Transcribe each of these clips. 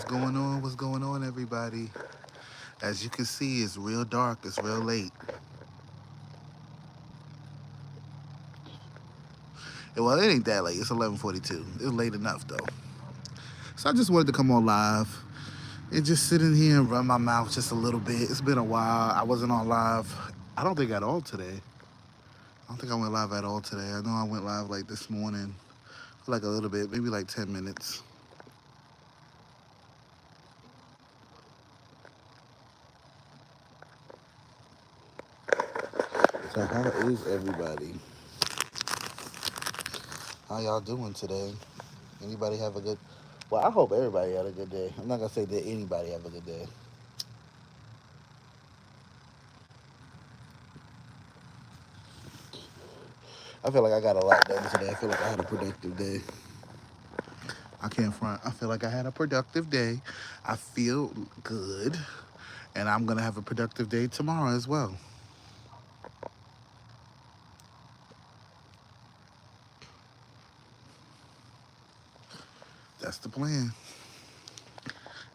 going on? What's going on, everybody? As you can see, it's real dark. It's real late. Well, it ain't that late. It's 11:42. It's late enough though. So I just wanted to come on live and just sit in here and run my mouth just a little bit. It's been a while. I wasn't on live. I don't think at all today. I don't think I went live at all today. I know I went live like this morning for like a little bit, maybe like 10 minutes. So how is everybody? How y'all doing today? Anybody have a good? Well, I hope everybody had a good day. I'm not gonna say that anybody have a good day. I feel like I got a lot done today. I feel like I had a productive day. I can't front. I feel like I had a productive day. I feel good, and I'm gonna have a productive day tomorrow as well. That's the plan.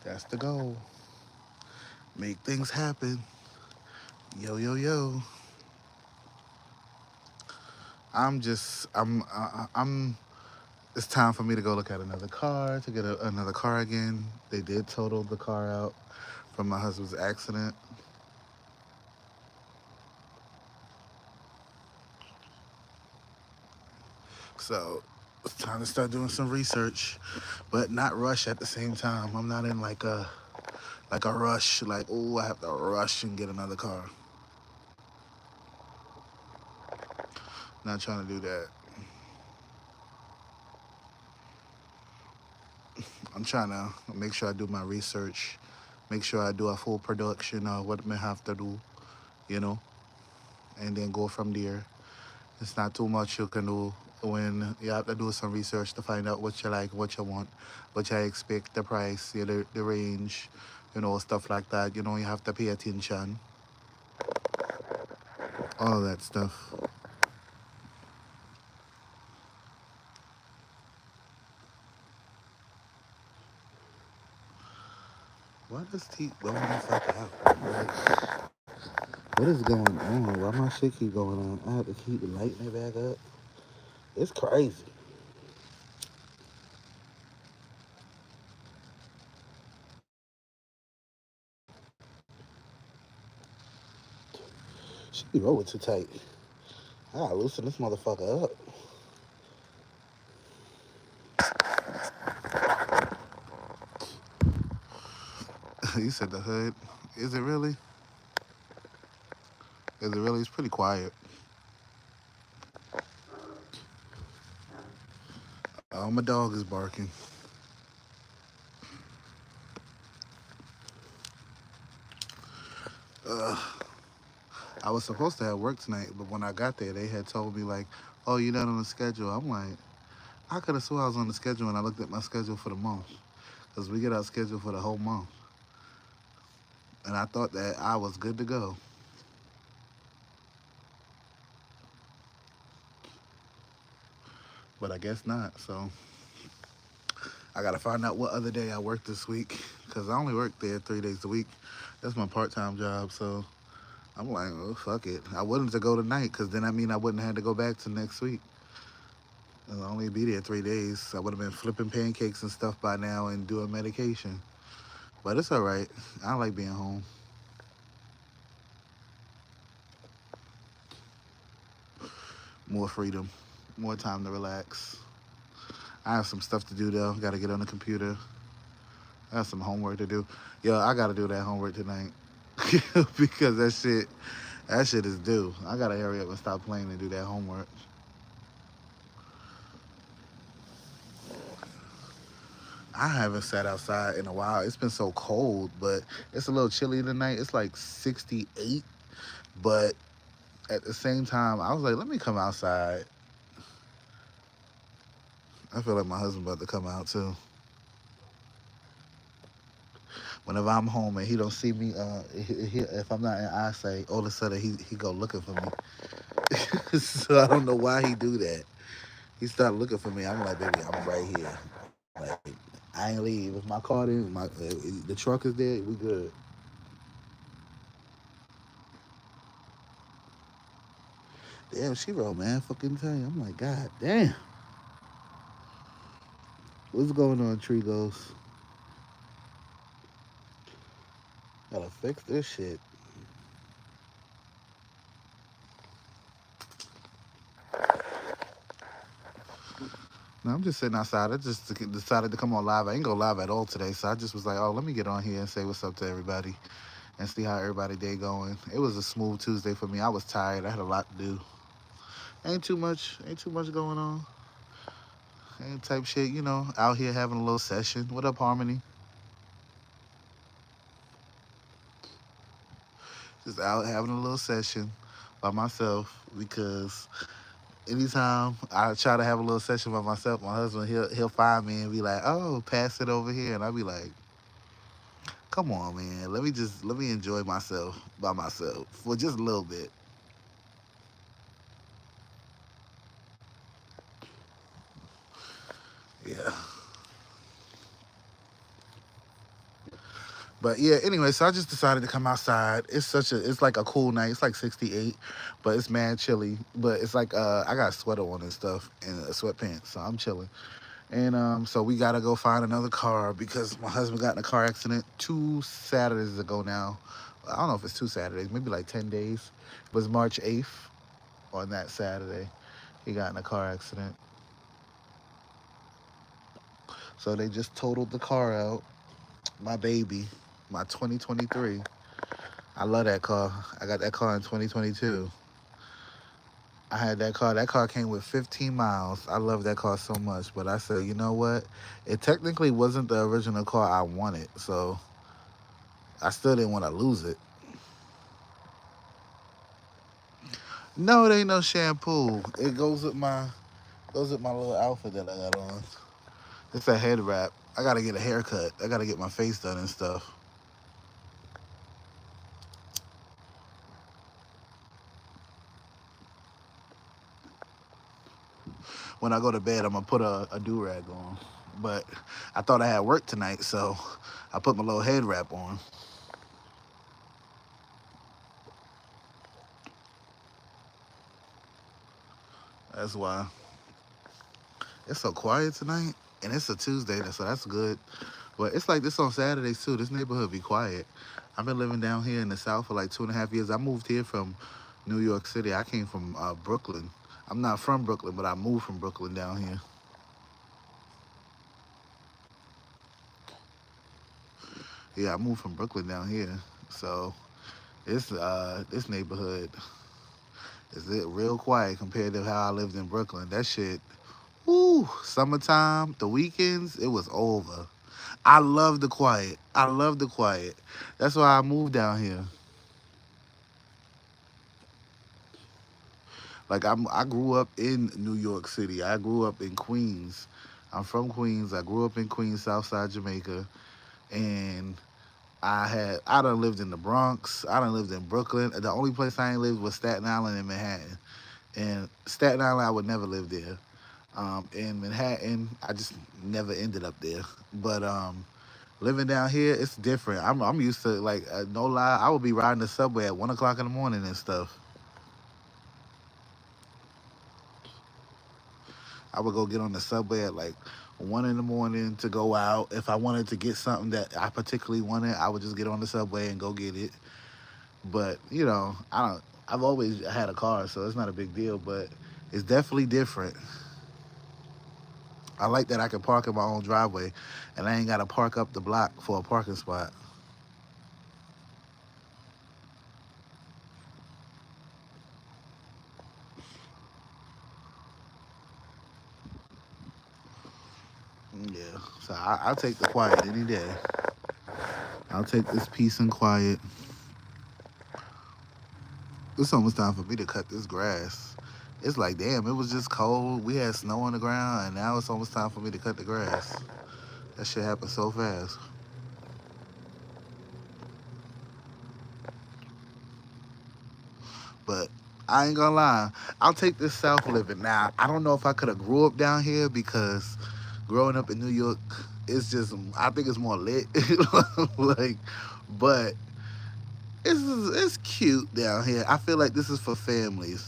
That's the goal. Make things happen. Yo yo yo. I'm. It's time for me to go look at another car to get another car again. They did total the car out from my husband's accident. So it's time to start doing some research, but not rush at the same time. I'm not in like a rush, like, oh, I have to rush and get another car. Not trying to do that. I'm trying to make sure I do my research, make sure I do a full production of what I have to do, you know, and then go from there. It's not too much you can do when you have to do some research to find out what you like, what you want, what you expect, the price, the range, stuff like that. You have to pay attention, all of that stuff. Why does T going the fuck out? Like, what is going on? Why my shit keep going on? I have to keep lighting it back up. It's crazy. She be rolling too tight. I gotta loosen this motherfucker up. You said the hood. Is it really? Is it really? It's pretty quiet. Oh, my dog is barking. I was supposed to have work tonight, but when I got there, they had told me like, "Oh, you're not on the schedule." I'm like, I could have swore I was on the schedule, and I looked at my schedule for the month, because we get our schedule for the whole month, and I thought that I was good to go, but I guess not. So I gotta find out what other day I work this week, because I only work there 3 days a week. That's my part-time job, so I'm like, oh fuck it. I wanted to go tonight, because then I mean I wouldn't have to go back to next week. I'll only be there 3 days. I would have been flipping pancakes and stuff by now and doing medication. But it's all right. I like being home. More freedom, more time to relax. I have some stuff to do though. Got to get on the computer. I have some homework to do. Yo, I got to do that homework tonight because that shit is due. I gotta hurry up and stop playing and do that homework. I haven't sat outside in a while. It's been so cold, but it's a little chilly tonight. It's like 68, but at the same time, I was like, let me come outside. I feel like my husband about to come out too. Whenever I'm home and he don't see me, if I'm not in eyesight, all of a sudden he go looking for me. So I don't know why he do that. He started looking for me. I'm like, baby, I'm right here. Like, I ain't I ain't leave. If my car didn't, the truck is there, we good. Damn, she wrote, man. Fucking tell you. I'm like, God damn. What's going on, Tree Ghost? Gotta fix this shit. No, I'm just sitting outside. I just decided to come on live. I ain't go live at all today, so I just was like, oh, let me get on here and say what's up to everybody and see how everybody day going. It was a smooth Tuesday for me. I was tired. I had a lot to do. Ain't too much going on. Ain't type shit, out here having a little session. What up, Harmony? Just out having a little session by myself because anytime I try to have a little session by myself, my husband he'll find me and be like, "Oh, pass it over here," and I'll be like, "Come on, man, let me enjoy myself by myself for just a little bit." Yeah, but yeah. Anyway, so I just decided to come outside. It's like a cool night. It's like 68, but it's mad chilly. But it's like I got a sweater on and stuff and a sweatpants, so I'm chilling. And so we gotta go find another car because my husband got in a car accident 2 Saturdays ago now. I don't know if it's 2 Saturdays, maybe like 10 days. It was March 8th on that Saturday. He got in a car accident. So they just totaled the car out. My baby, my 2023. I love that car. I got that car in 2022. I had that car. That car came with 15 miles. I love that car so much. But I said, you know what? It technically wasn't the original car I wanted. So I still didn't want to lose it. No, it ain't no shampoo. It goes with my little outfit that I got on. It's a head wrap. I gotta get a haircut. I gotta get my face done and stuff. When I go to bed, I'm gonna put a do rag on. But I thought I had work tonight, so I put my little head wrap on. That's why it's so quiet tonight, and it's a Tuesday, so that's good. But it's like this on Saturdays too. This neighborhood be quiet. I've been living down here in the South for like 2.5 years. I moved here from New York City. I came from Brooklyn. I'm not from Brooklyn, but I moved from Brooklyn down here. Yeah, I moved from Brooklyn down here. So this neighborhood is it real quiet compared to how I lived in Brooklyn. That shit, woo, summertime, the weekends, it was over. I love the quiet. I love the quiet. That's why I moved down here. Like I grew up in New York City. I grew up in Queens. I'm from Queens. I grew up in Queens, Southside Jamaica, and I done lived in the Bronx. I done lived in Brooklyn. The only place I ain't lived was Staten Island and Manhattan. And Staten Island, I would never live there. In Manhattan, I just never ended up there. But living down here, it's different. I'm used to like no lie. I would be riding the subway at 1 o'clock in the morning and stuff. I would go get on the subway at like 1 in the morning to go out. If I wanted to get something that I particularly wanted, I would just get on the subway and go get it. But I don't. I've always had a car, so it's not a big deal. But it's definitely different. I like that I can park in my own driveway, and I ain't gotta park up the block for a parking spot. Yeah, so I'll take the quiet any day. I'll take this peace and quiet. It's almost time for me to cut this grass. It's like, damn, it was just cold. We had snow on the ground, and now it's almost time for me to cut the grass. That shit happened so fast. But I ain't gonna lie, I'll take this South living. Now, I don't know if I could have grew up down here because growing up in New York, It's just I think it's more lit. Like, but it's cute down here. I feel like this is for families.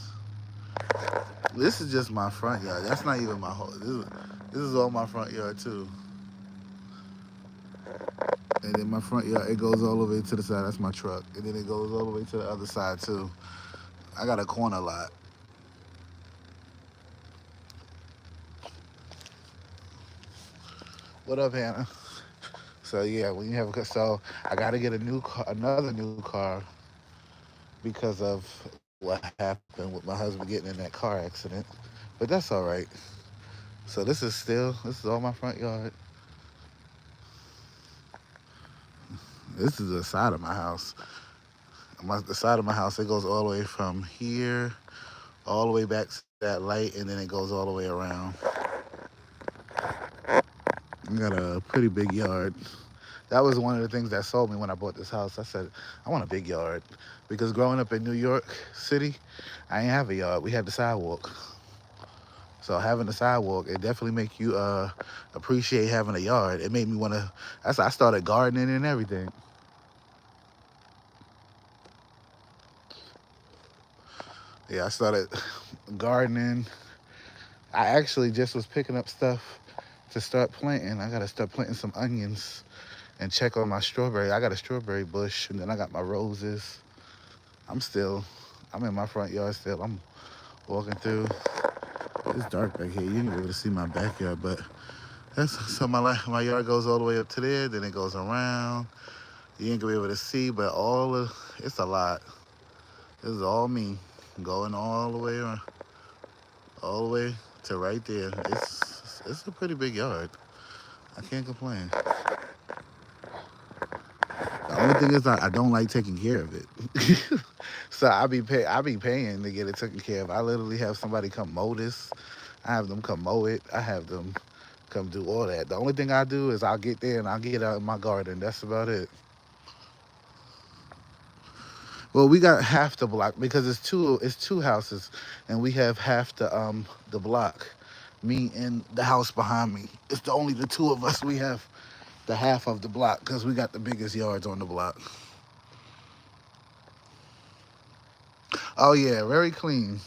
This is just my front yard. That's not even my whole. This is all my front yard too. And then my front yard, it goes all the way to the side. That's my truck. And then it goes all the way to the other side too. I got a corner lot. What up, Hannah? So yeah, when you have so I got to get a new car, another new car because of what happened with my husband getting in that car accident. But that's all right. So this is all my front yard. This is the side of my house. The side of my house, it goes all the way from here all the way back to that light, and then it goes all the way around. I got a pretty big yard. That was one of the things that sold me when I bought this house. I said, I want a big yard. Because growing up in New York City, I ain't have a yard. We had the sidewalk. So having the sidewalk, it definitely make you appreciate having a yard. It made me want to, I started gardening and everything. Yeah, I started gardening. I actually just was picking up stuff to start planting. I got to start planting some onions and check on my strawberry. I got a strawberry bush, and then I got my roses. I'm still, I'm in my front yard still. I'm walking through. It's dark back here. You ain't able to see my backyard, but that's so my yard goes all the way up to there. Then it goes around. You ain't gonna be able to see, but it's a lot. This is all me going all the way around, all the way to right there. It's a pretty big yard. I can't complain. The only thing is I don't like taking care of it. So I be paying to get it taken care of. I literally have somebody come mow this. I have them come mow it. I have them come do all that. The only thing I do is I'll get there and I'll get out in my garden. That's about it. Well, we got half the block because it's two houses, and we have half the block. Me and the house behind me. It's only the two of us. We have the half of the block because we got the biggest yards on the block. Oh yeah, very clean.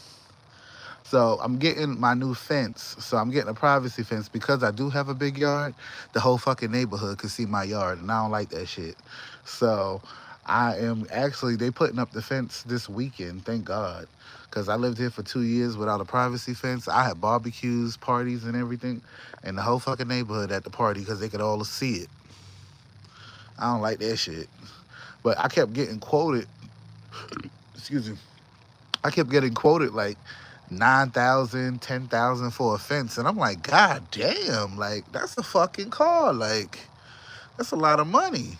So I'm getting my new fence. So I'm getting a privacy fence because I do have a big yard. The whole fucking neighborhood can see my yard, and I don't like that shit. So I am actually they putting up the fence this weekend. Thank God, because I lived here for 2 years without a privacy fence. I had barbecues, parties, and everything, and the whole fucking neighborhood at the party because they could all see it. I don't like that shit. But I kept getting quoted. Excuse me. I kept getting quoted like 9,000, 10,000 for a fence, and I'm like, God damn, like that's a fucking car, like that's a lot of money.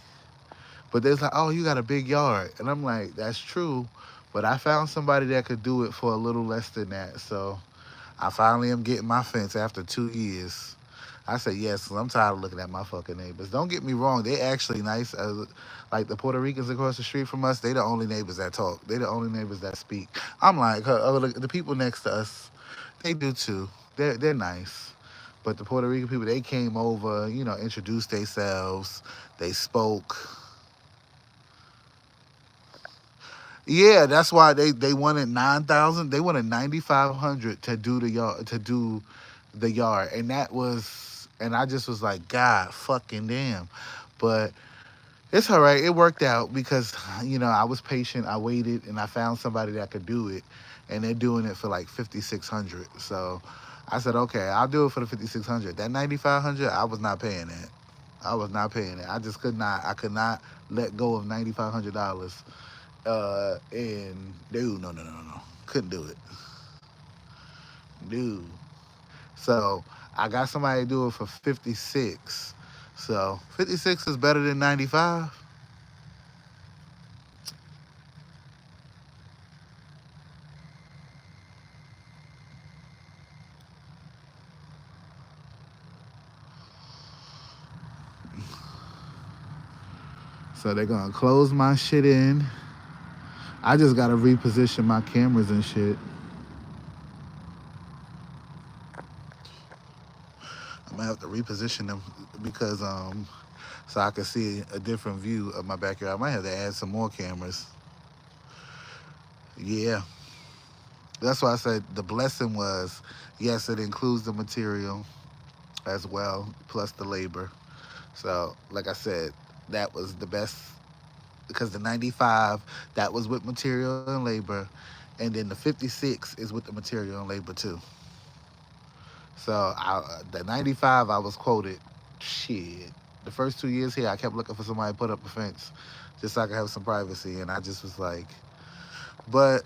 But they're like, oh, you got a big yard, and I'm like, that's true, but I found somebody that could do it for a little less than that, so I finally am getting my fence after 2 years. I said yes, 'cause I'm tired of looking at my fucking neighbors. Don't get me wrong, they actually nice. Like the Puerto Ricans across the street from us, they the only neighbors that talk. They the only neighbors that speak. I'm like, the people next to us, they do too. They're nice. But the Puerto Rican people, they came over, introduced themselves. They spoke. Yeah, that's why they wanted 9,000. They wanted 9,500 to do the yard, and I just was like, God fucking damn. But it's all right. It worked out because I was patient. I waited, and I found somebody that could do it, and they're doing it for like 5,600. So I said, okay, I'll do it for the 5,600. That 9,500, I was not paying that. I was not paying it. I just could not. I could not let go of $9,500. And dude, no, couldn't do it, dude. So I got somebody to do it for 56. So 56 is better than 95. So they're gonna close my shit in. I just gotta reposition my cameras and shit. I'm gonna have to reposition them because so I could see a different view of my backyard. I might have to add some more cameras. Yeah, that's why I said the blessing was yes, it includes the material as well plus the labor. So like I said, that was the best because the 95 that was with material and labor, and then the 56 is with the material and labor too. So the 95 I was quoted shit. The first 2 years here, I kept looking for somebody to put up a fence just so I could have some privacy, and I just was like, but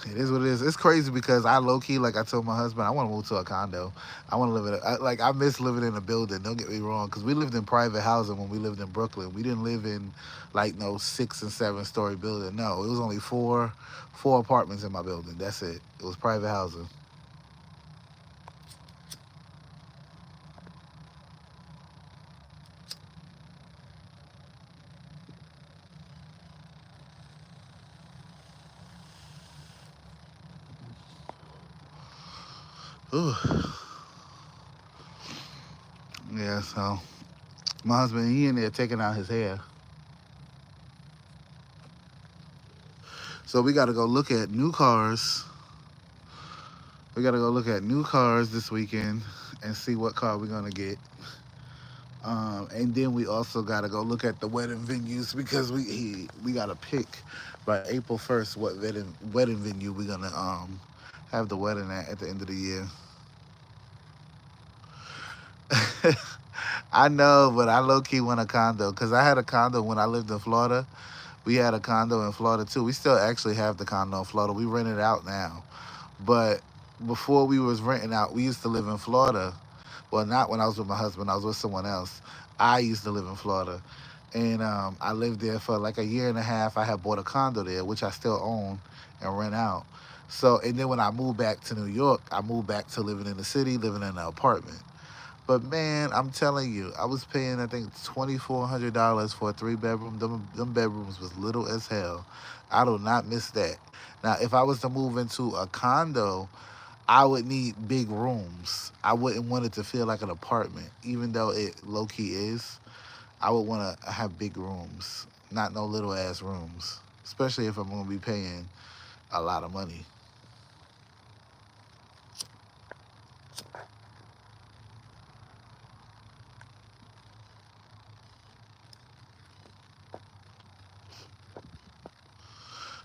it is what it is. It's crazy because I low key, like I told my husband, I want to move to a condo. I want to live in like I miss living in a building. Don't get me wrong, because we lived in private housing when we lived in Brooklyn. We didn't live in like no 6 and 7 story building. No, it was only four apartments in my building. That's it. It was private housing. Ooh, yeah. So my husband, he in there taking out his hair. So we got to go look at new cars. We got to go look at new cars this weekend and see what car we're gonna get. And then we also got to go look at the wedding venues because we got to pick by April 1st what wedding venue we're gonna have the wedding at the end of the year. I know, but I low key want a condo because I had a condo when I lived in Florida. We had a condo in Florida too. We still actually have the condo in Florida. We rent it out now, but before we was renting out, we used to live in Florida. Well, not when I was with my husband. I was with someone else. I used to live in Florida, and I lived there for like a year and a half. I had bought a condo there, which I still own and rent out. So, and then when I moved back to New York, I moved back to living in the city, living in an apartment. But man, I'm telling you, I was paying I think $2,400 for a 3 bedroom. Them bedrooms was little as hell. I do not miss that. Now, if I was to move into a condo, I would need big rooms. I wouldn't want it to feel like an apartment, even though it low key is. I would want to have big rooms, not no little ass rooms, especially if I'm gonna be paying a lot of money.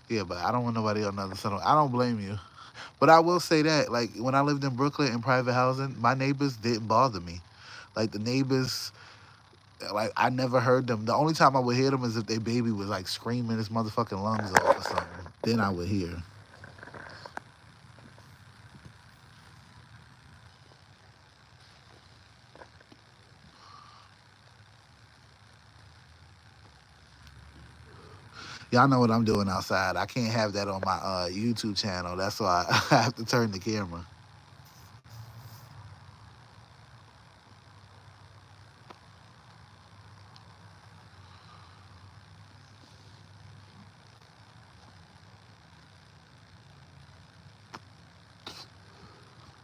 Yeah, but I don't want nobody on the other side. I don't blame you, but I will say that, like when I lived in Brooklyn in private housing, my neighbors didn't bother me. Like the neighbors, like I never heard them. The only time I would hear them is if their baby was like screaming his motherfucking lungs off or something. Then I would hear. Y'all know what I'm doing outside. I can't have that on my YouTube channel. That's why I have to turn the camera.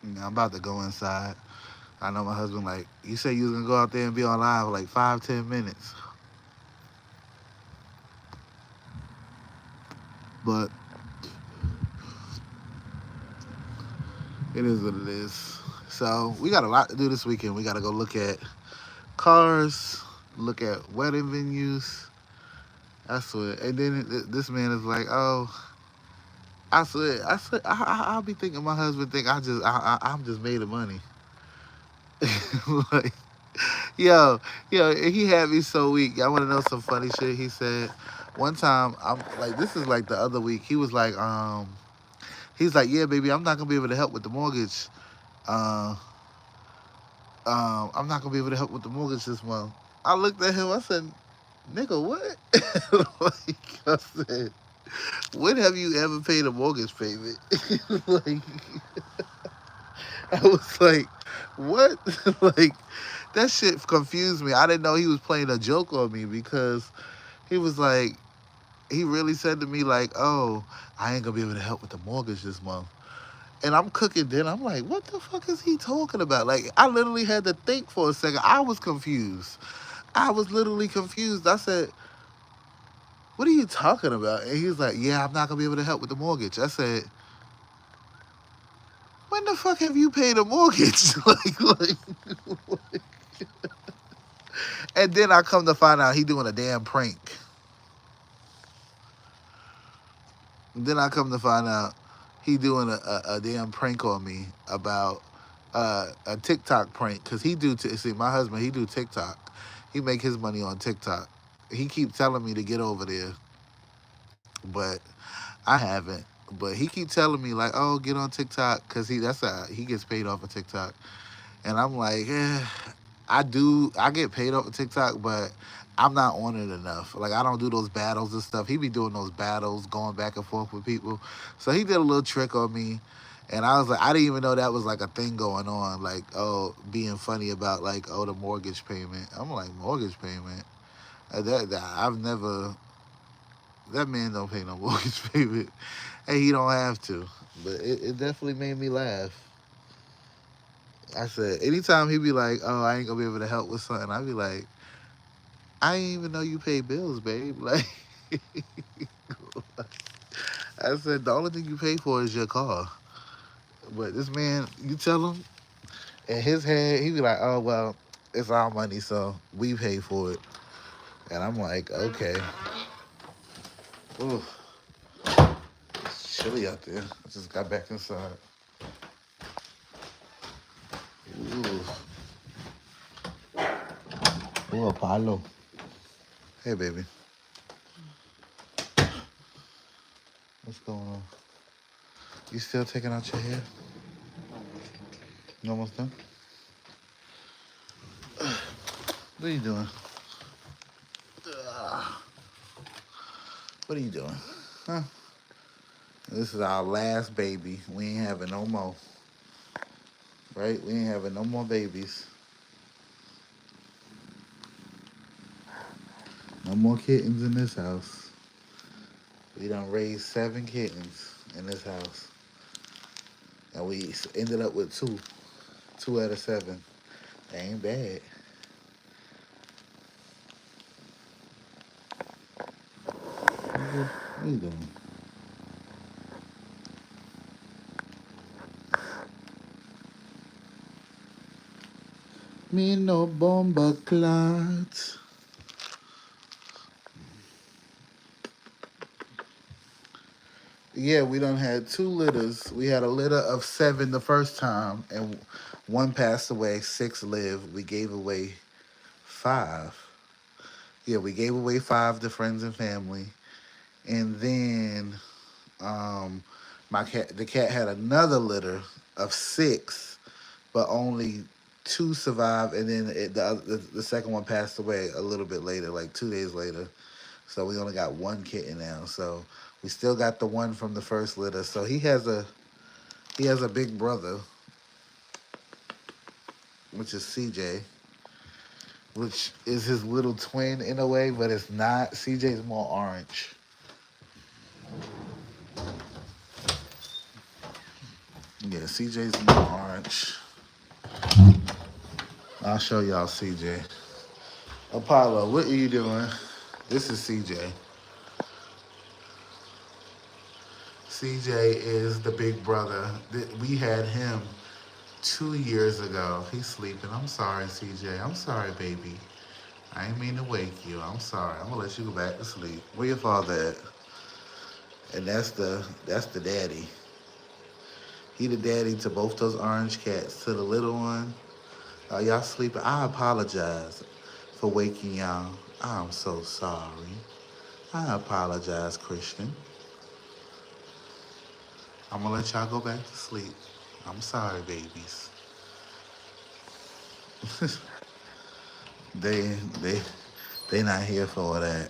I'm about to go inside. I know my husband like, you said you was gonna go out there and be on live for like 5, 10 minutes. But it is what it is. So we got a lot to do this weekend. We gotta go look at cars, look at wedding venues. I swear. And then this man is like, oh, I swear, I'll be thinking my husband think I'm just made of money. Like, yo, he had me so weak. I want to know some funny shit he said. One time, I'm like, this is like the other week. He's like, yeah, baby, I'm not gonna be able to help with the mortgage. Uh, I'm not gonna be able to help with the mortgage this month. I looked at him. I said, nigga, what? Like, I said, when have you ever paid a mortgage payment? Like, I was like, what? Like, that shit confused me. I didn't know he was playing a joke on me because he was like, he really said to me like, "Oh, I ain't gonna be able to help with the mortgage this month." And I'm cooking dinner. I'm like, what the fuck is he talking about? Like, I literally had to think for a second. I was confused. I was literally confused. I said, what are you talking about? And he was like, yeah, I'm not going to be able to help with the mortgage. I said, when the fuck have you paid a mortgage? Like, and then I come to find out he doing a damn prank. Then I come to find out he doing a damn prank on me about a TikTok prank. Cause he do see my husband, he do TikTok. He make his money on TikTok. He keep telling me to get over there, but I haven't. But he keep telling me like, oh, get on TikTok, cause he gets paid off of TikTok. And I'm like, I get paid off of TikTok, but I'm not on it enough. Like I don't do those battles and stuff. He be doing those battles, going back and forth with people. So he did a little trick on me, and I was like, I didn't even know that was like a thing going on. Like, oh, being funny about like, oh, the mortgage payment. I'm like, mortgage payment. I've never. That man don't pay no mortgage payment, and he don't have to. But it definitely made me laugh. I said, anytime he be like, oh, I ain't gonna be able to help with something, I be like, I ain't even know you pay bills, babe. Like, I said, the only thing you pay for is your car. But this man, you tell him, in his head, he be like, oh, well, it's our money, so we pay for it. And I'm like, okay. Ooh, it's chilly out there. I just got back inside. Ooh, ooh, Apollo. Hey, baby. What's going on? You still taking out your hair? You almost done? What are you doing? What are you doing? Huh? This is our last baby. We ain't having no more. Right? We ain't having no more babies. No more kittens in this house. We done raised 7 kittens in this house. And we ended up with 2. 2 out of 7. That ain't bad. What are you doing? Me no bomba clot. Yeah, we done had 2 litters. We had a litter of 7 the first time, and 1 passed away, 6 lived. We gave away 5. Yeah, we gave away 5 to friends and family. And then the cat had another litter of 6, but only 2 survived, and then the second one passed away a little bit later, like 2 days later. So we only got 1 kitten now. So we still got the one from the first litter. So he has a big brother, which is CJ, which is his little twin in a way, but it's not. CJ's more orange. Yeah, CJ's more orange. I'll show y'all CJ. Apollo, what are you doing? This is CJ. CJ is the big brother. We had him 2 years ago. He's sleeping. I'm sorry, CJ. I'm sorry, baby. I ain't mean to wake you. I'm sorry. I'm gonna let you go back to sleep. Where your father at? And that's the daddy. He the daddy to both those orange cats. To the little one, y'all sleeping? I apologize for waking y'all. I'm so sorry. I apologize, Christian. I'm gonna let y'all go back to sleep. I'm sorry, babies. they they they not here for that.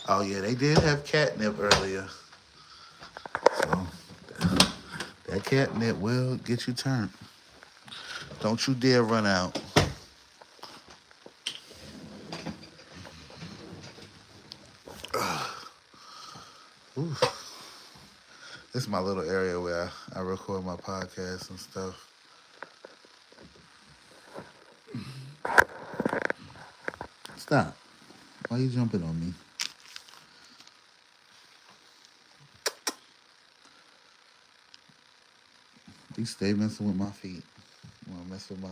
Oh yeah, they did have catnip earlier. So that catnip will get you turned. Don't you dare run out. Ooh. This is my little area where I record my podcast and stuff. Stop. Why you jumping on me? You stay messing with my feet. You wanna mess with my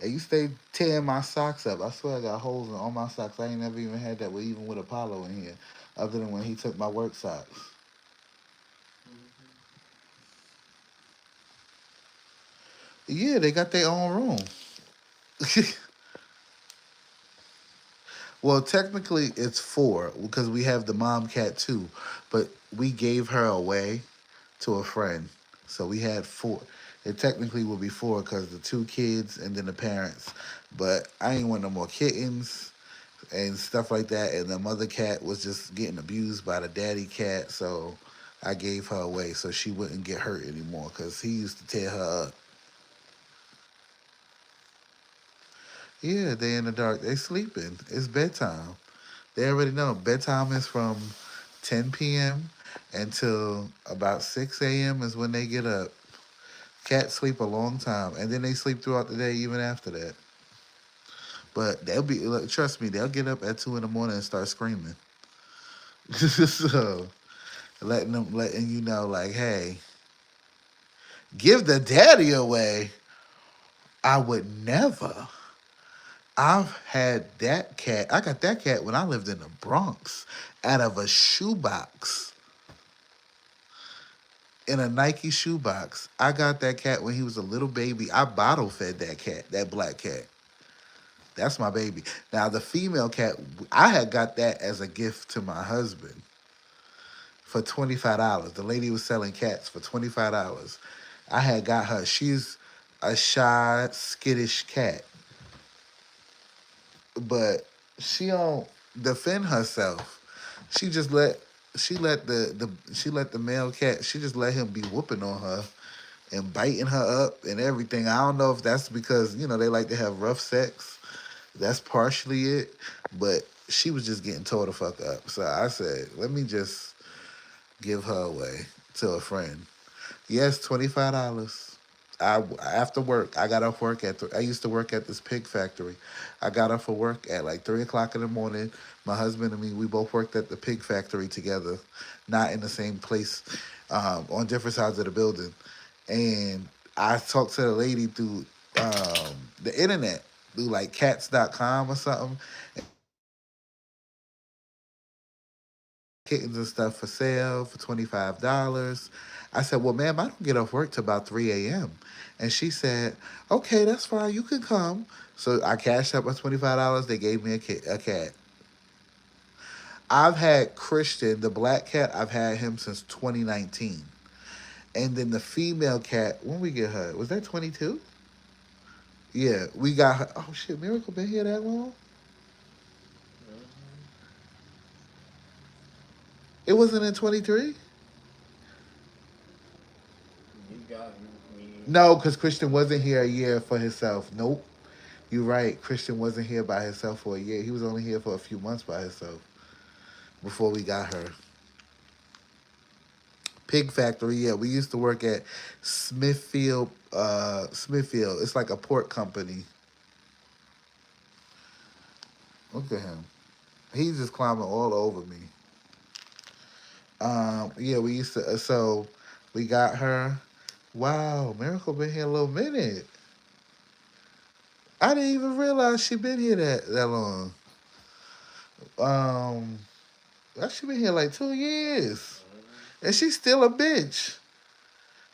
Hey, you stay tearing my socks up. I swear I got holes in all my socks. I ain't never even had that with even with Apollo in here. Other than when he took my work socks. Yeah, they got their own room. Well, technically it's four because we have the mom cat too, but we gave her away to a friend, so we had four. It technically would be four because the two kids and then the parents. But I ain't want no more kittens and stuff like that. And the mother cat was just getting abused by the daddy cat, so I gave her away so she wouldn't get hurt anymore because he used to tear her up. Yeah, they in the dark. They sleeping. It's bedtime. They already know bedtime is from 10 p.m. until about 6 a.m. is when they get up. Cats sleep a long time, and then they sleep throughout the day even after that. But they'll be look, trust me, they'll get up at 2 in the morning and start screaming. So letting you know, like, hey, give the daddy away. I would never. I've had that cat. I got that cat when I lived in the Bronx out of a shoebox in a Nike shoebox. I got that cat when he was a little baby. I bottle fed that cat, that black cat. That's my baby. Now the female cat, I had got that as a gift to my husband for $25. The lady was selling cats for $25. I had got her. She's a shy, skittish cat, but she don't defend herself. She just let she let the male cat. She just let him be whooping on her and biting her up and everything. I don't know if that's because they like to have rough sex. That's partially it, but she was just getting tore the fuck up. So I said, let me just give her away to a friend. Yes, $25. After work, I got off work I used to work at this pig factory. I got off of work at like 3 o'clock in the morning. My husband and me, we both worked at the pig factory together, not in the same place, on different sides of the building. And I talked to the lady through the internet, through like cats.com or something, kittens and stuff for sale for $25. I said, well, ma'am, I don't get off work till about 3 a.m. And she said, okay, that's fine. You can come. So I cashed out my $25. They gave me a cat. I've had Christian, the black cat, I've had him since 2019. And then the female cat, when we get her, was that 22? Yeah, we got her. Oh, shit, Miracle been here that long? It wasn't in 23? No, because Christian wasn't here a year for himself. Nope. You're right. Christian wasn't here by himself for a year. He was only here for a few months by himself before we got her. Pig factory, yeah. We used to work at Smithfield. It's like a pork company. Look at him. He's just climbing all over me. Yeah, we used to so we got her. Wow, Miracle been here a little minute. I didn't even realize she been here that long. Um she been here like 2 years. And she's still a bitch.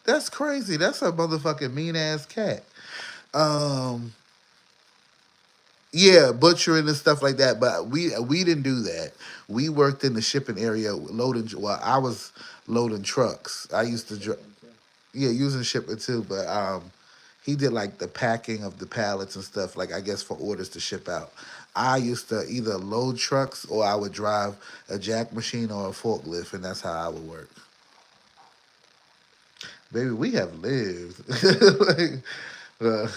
That's crazy. That's a motherfucking mean ass cat. Um, yeah, butchering and stuff like that. But we didn't do that. We worked in the shipping area loading. Well, I was loading trucks. I used to, yeah, using shipping too. But he did like the packing of the pallets and stuff. Like I guess for orders to ship out. I used to either load trucks or I would drive a jack machine or a forklift, and that's how I would work. Baby, we have lived. Like, uh,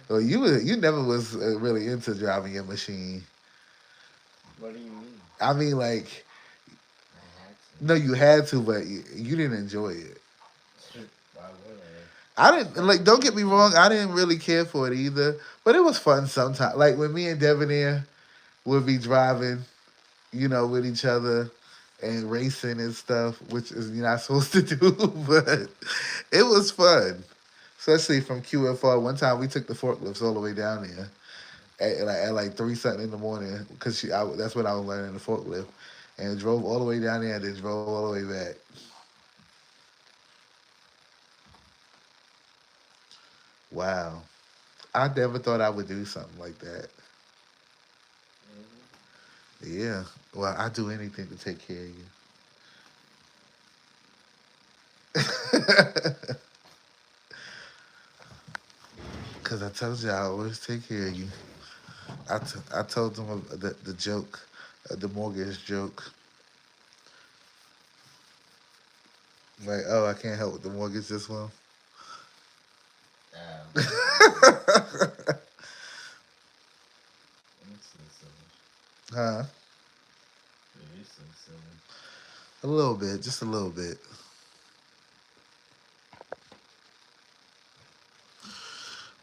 well, you never was really into driving your machine. I mean, like, No, you had to, but you didn't enjoy it. Why would I? I It's didn't fucking like. Don't get me amusing. wrong. I didn't really care for it either, but it was fun sometimes. Like when me and Debonair would be driving, with each other and racing and stuff, which is you're not supposed to do, but it was fun. Especially from QFR. One time we took the forklifts all the way down there at like 3 something in the morning because that's when I was learning the forklift, and drove all the way down there and then drove all the way back. Wow, I never thought I would do something like that. Hmm. Yeah, well, I do anything to take care of you. Cause I told you I always take care of you. I told them the joke, the mortgage joke. Like, oh, I can't help with the mortgage this one. Yeah. It's so silly. Huh? It is so silly. A little bit, just a little bit.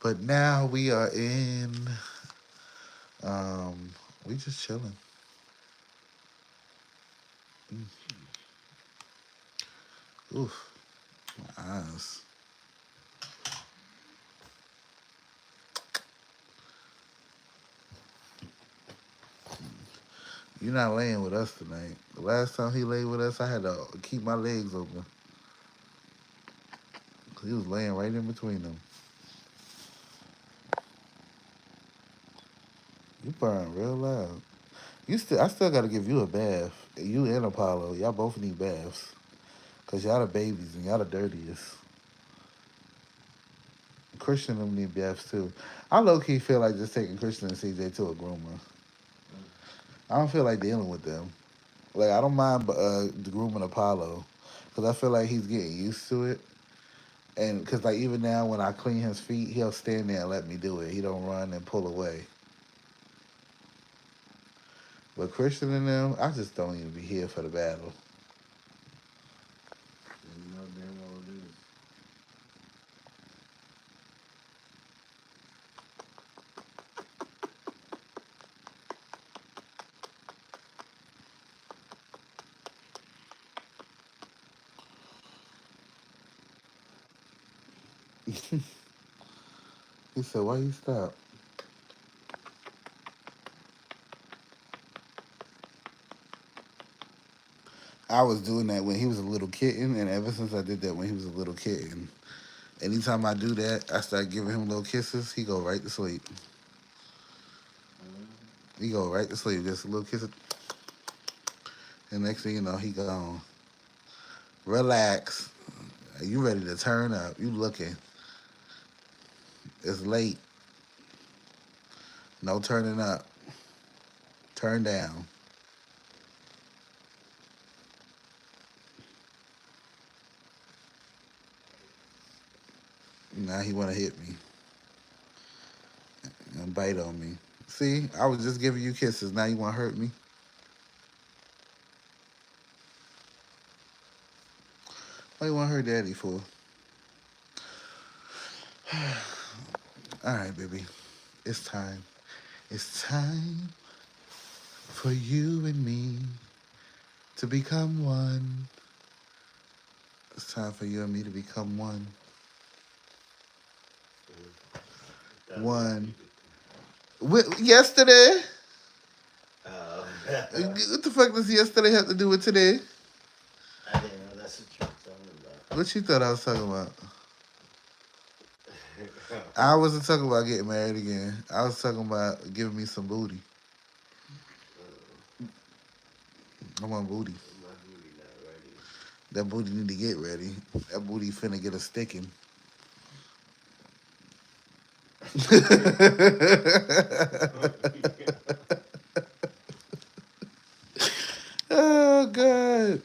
But now we are in. Um, we just chilling. Oof, my eyes. You're not laying with us tonight. The last time he laid with us, I had to keep my legs open. 'Cause he was laying right in between them. You burn real loud. I still got to give you a bath. You and Apollo, y'all both need baths. Cause y'all the babies and y'all the dirtiest. Christian and them need baths too. I low key feel like just taking Christian and CJ to a groomer. Mm. I don't feel like dealing with them. Like I don't mind the grooming Apollo, cause I feel like he's getting used to it. And cause like even now when I clean his feet, he'll stand there and let me do it. He don't run and pull away. But Christian and them, I just don't even be here for the battle. You know damn well it is. He said, "Why you stop?" I was doing that when he was a little kitten, and ever since I did that when he was a little kitten, anytime I do that, I start giving him little kisses. He go right to sleep. Mm-hmm. He go right to sleep. Just a little kiss, and next thing you know, he gone. Relax. You ready to turn up? You looking? It's late. No turning up. Turn down. Now he want to hit me and bite on me. See, I was just giving you kisses. Now you want to hurt me? What you want to hurt daddy for? All right, baby. It's time. It's time for you and me to become one. It's time for you and me to become one. That was One. repeated. Yesterday? Oh. What the fuck does yesterday have to do with today? I didn't know that's what you were talking What you thought I was talking about? about. I wasn't talking about getting married again. I was talking about giving me some booty. I want booty. My booty not ready. That booty need to get ready. That booty finna get a sticking. Oh God.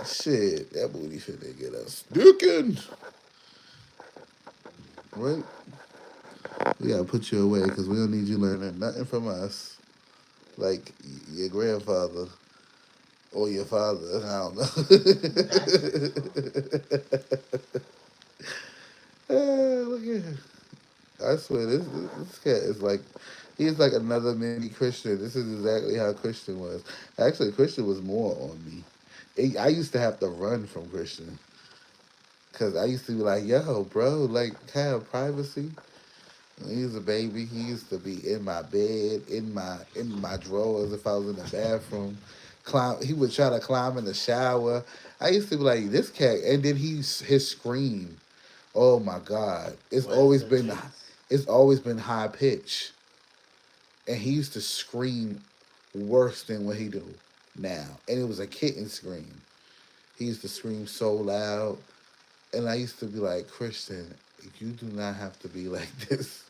Shit. That booty finna get a sticking. Right? We gotta put you away because we don't need you learning nothing from us. Like your grandfather. Or your father. I don't That's his fault. know. Look at him. I swear, this cat is like, he's like another mini Christian. This is exactly how Christian was. Actually, Christian was more on me. I used to have to run from Christian because I used to be like, yo, bro, like, have privacy. When he was a baby, he used to be in my bed, in my drawers if I was in the bathroom. He would try to climb in the shower. I used to be like, this cat, and then his scream. Oh my God, What's the treats? it's always been high pitch, and he used to scream worse than what he do now, and it was a kitten scream. He used to scream so loud, and I used to be like, Christian, you do not have to be like this.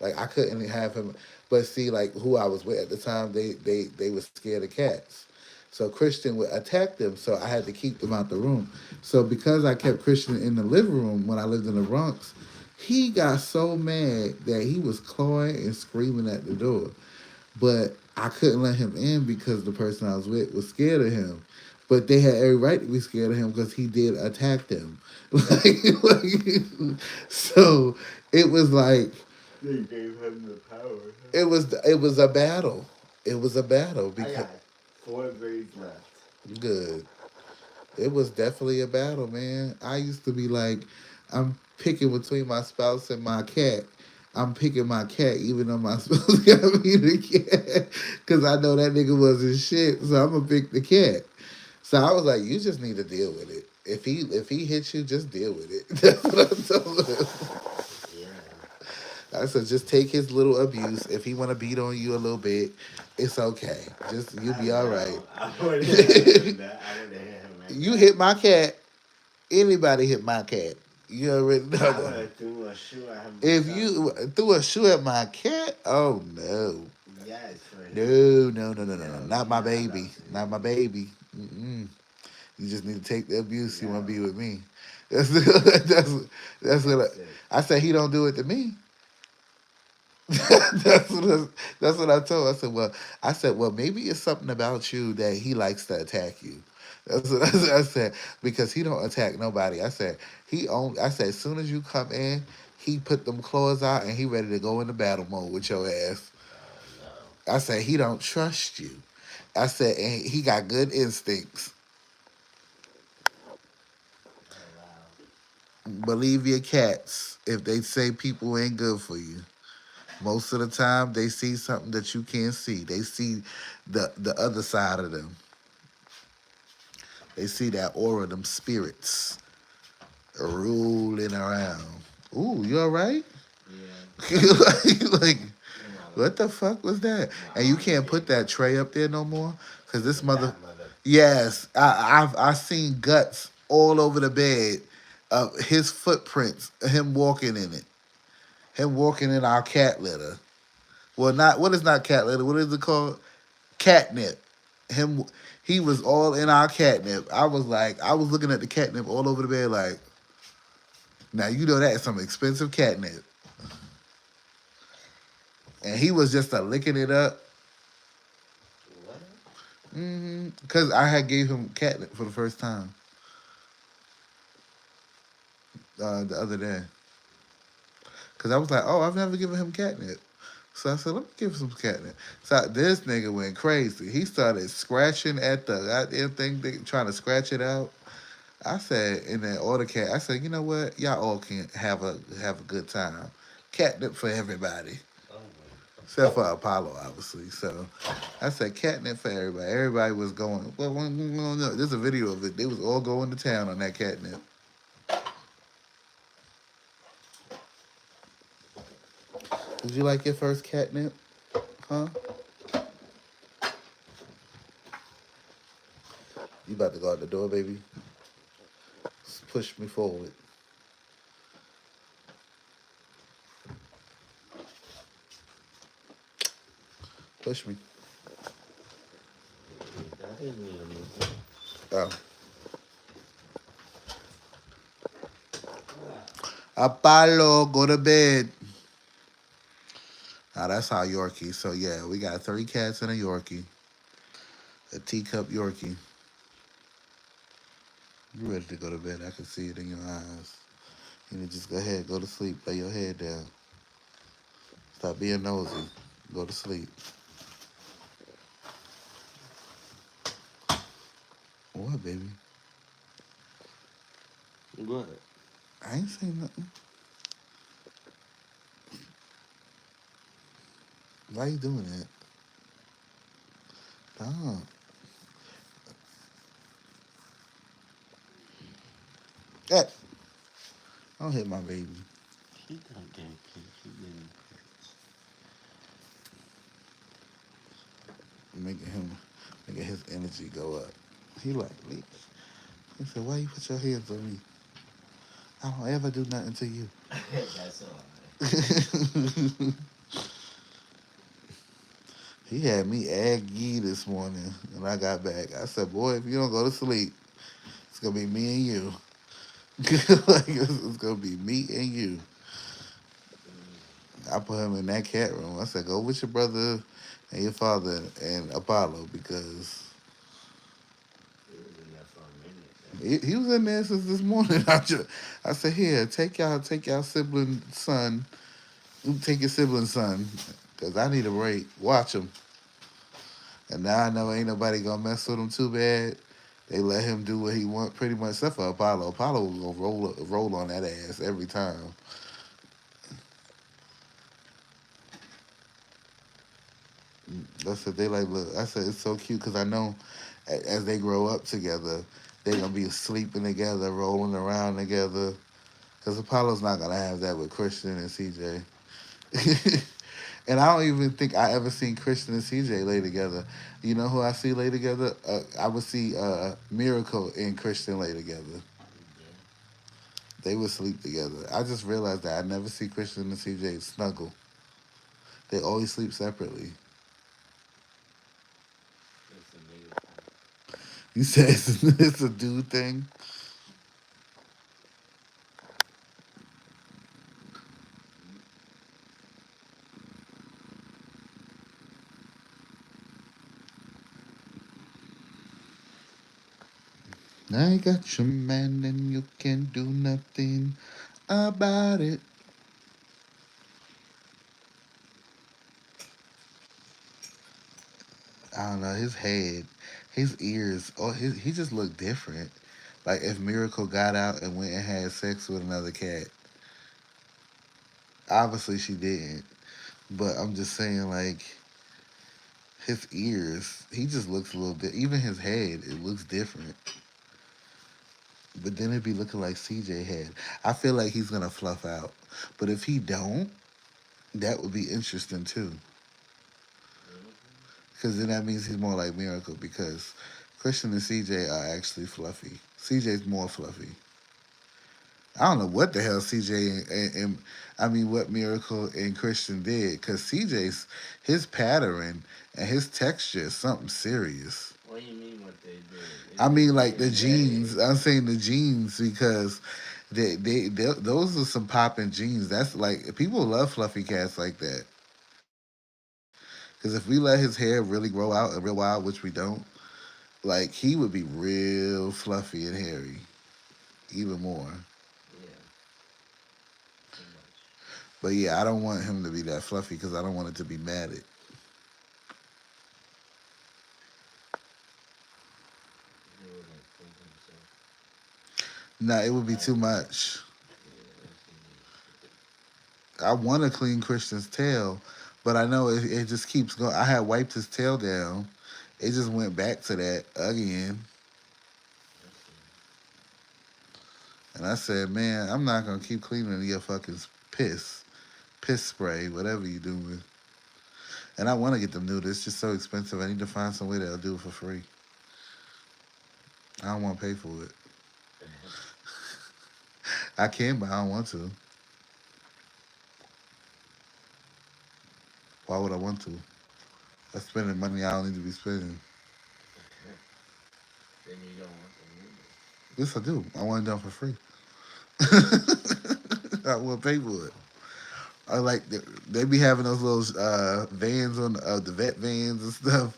Like I couldn't have him, but see, like who I was with at the time, they were scared of cats. So Christian would attack them, so I had to keep them out the room. So because I kept Christian in the living room when I lived in the Bronx, he got so mad that he was clawing and screaming at the door. But I couldn't let him in because the person I was with was scared of him. But they had every right to be scared of him because he did attack them. So it was like They gave him the power. it was a battle. It was a battle I because got 4 grades left. good. It was definitely a battle, man. I used to be like, I'm picking between my spouse and my cat. I'm picking my cat, even though my spouse got me the cat, because I know that nigga wasn't shit. So I'm gonna pick the cat. So I was like, you just need to deal with it. If he hits you, just deal with it. That's what I told him. Yeah. I said, just take his little abuse. If he want to beat on you a little bit, it's okay. Just you'll I be don't all right. know. I wouldn't hit him that. I wouldn't hit him like You that. hit my cat. Anybody hit my cat. You already know I that. would have threw a shoe at him If myself. you threw a shoe at my cat, oh no, Yes, for him. no, No, not you're my not baby, allowed to. not my baby. Mm-mm. You just need to take the abuse. You want to be No, with me. That's that's what that's it. I said. He don't do it to me. That's what I told. I said, well, maybe it's something about you that he likes to attack you. That's what I said because he don't attack nobody. I said as soon as you come in, he put them claws out and he ready to go into battle mode with your ass. Oh no. I said he don't trust you. I said and he got good instincts. Oh wow. Believe your cats if they say people ain't good for you. Most of the time, they see something that you can't see. They see the other side of them. They see that aura, them spirits rolling around. Ooh, you all right? Yeah. like, You're not what like the fuck was that? my And you arm can't put came that up. tray up there no more, cause this The mother. cat mother. Yes, I've seen guts all over the bed. His footprints, him walking in it, him walking in our cat litter. Well, not what is not cat litter. What is it called? Catnip. Him, he was all in our catnip. I was looking at the catnip all over the bed. Like, now you know that's some expensive catnip, and he was just licking it up. What? Cause I had gave him catnip for the first time the other day. Cause I was like, oh, I've never given him catnip. So I said, let me give him some catnip. So this nigga went crazy. He started scratching at the goddamn thing, trying to scratch it out. I said in that order cat, I said, you know what? Y'all all can have a good time. Catnip for everybody. Oh my. Except for Apollo, obviously. So I said catnip for everybody. Everybody was going, well, no. There's a video of it. They was all going to town on that catnip. Did you like your first catnip? Huh? You about to go out the door, baby? Push me forward. Push me. That didn't mean anything. Oh. Apollo, go to bed. That's our Yorkie. So yeah, we got 3 cats and a Yorkie. A teacup Yorkie. You ready to go to bed? I can see it in your eyes. You need to just go ahead, go to sleep, lay your head down. Stop being nosy. Go to sleep. What, baby? What? I ain't saying nothing. Why you doing that? Stop. Hey, don't hit my baby. She got that kid. She getting Making him, making his energy go up. He like, me. He said, why you put your hands on me? I don't ever do nothing to you. That's all He had me aggy this morning when I got back. I said, boy, if you don't go to sleep, it's going to be me and you. Like, it's going to be me and you. I put him in that cat room. I said, go with your brother and your father and Apollo because He was in there for a minute he was in there since this morning. I said, here, take y'all sibling son, take your sibling son because I need a break. Watch him. And now I know ain't nobody gonna mess with him too bad. They let him do what he want, pretty much, except for Apollo. Apollo was gonna roll on that ass every time. That's what they like. Look, I said it's so cute because I know as they grow up together, they're gonna be sleeping together, rolling around together. Because Apollo's not gonna have that with Christian and CJ. And I don't even think I ever seen Christian and CJ lay together. You know who I see lay together? I would see Miracle and Christian lay together. Yeah. They would sleep together. I just realized that I never see Christian and CJ snuggle. They always sleep separately. It's a nigga thing. You said it's a dude thing. I got your man and you can't do nothing about it. I don't know, his head, his ears, oh, he just looked different. Like if Miracle got out and went and had sex with another cat. Obviously she didn't. But I'm just saying, like, his ears, he just looks a little bit, even his head, it looks different. But then it'd be looking like CJ head. I feel like he's gonna fluff out. But if he don't, that would be interesting too. Mm-hmm. Because then that means he's more like Miracle because Christian and CJ are actually fluffy. CJ's more fluffy. I don't know what the hell CJ and I mean what Miracle and Christian did because CJ's his pattern and his texture is something serious. What do you mean what they did? I Is it mean like the getting jeans. ready? I'm saying the jeans because they those are some popping jeans. That's like people love fluffy cats like that. Because if we let his hair really grow out and real wild, which we don't, like he would be real fluffy and hairy, even more. Yeah, too much. But yeah, I don't want him to be that fluffy because I don't want it to be matted. He wouldn't clean himself. Nah, it would be too Either. much. Yeah, that's too much. I want to clean Christian's tail, but I know it just keeps going. I had wiped his tail down. It just went back to that again. I see. And I said, man, I'm not going to keep cleaning your fucking piss spray, whatever you doing. And I want to get them new. It's just so expensive. I need to find some way that'll do it for free. I don't want to pay for it. I can, but I don't want to. Why would I want to? I'm spending money I don't need to be spending. Then you don't want them either. Yes, I do. I want it done for free. I want to pay for it. I like they be having those little vans on the vet vans and stuff.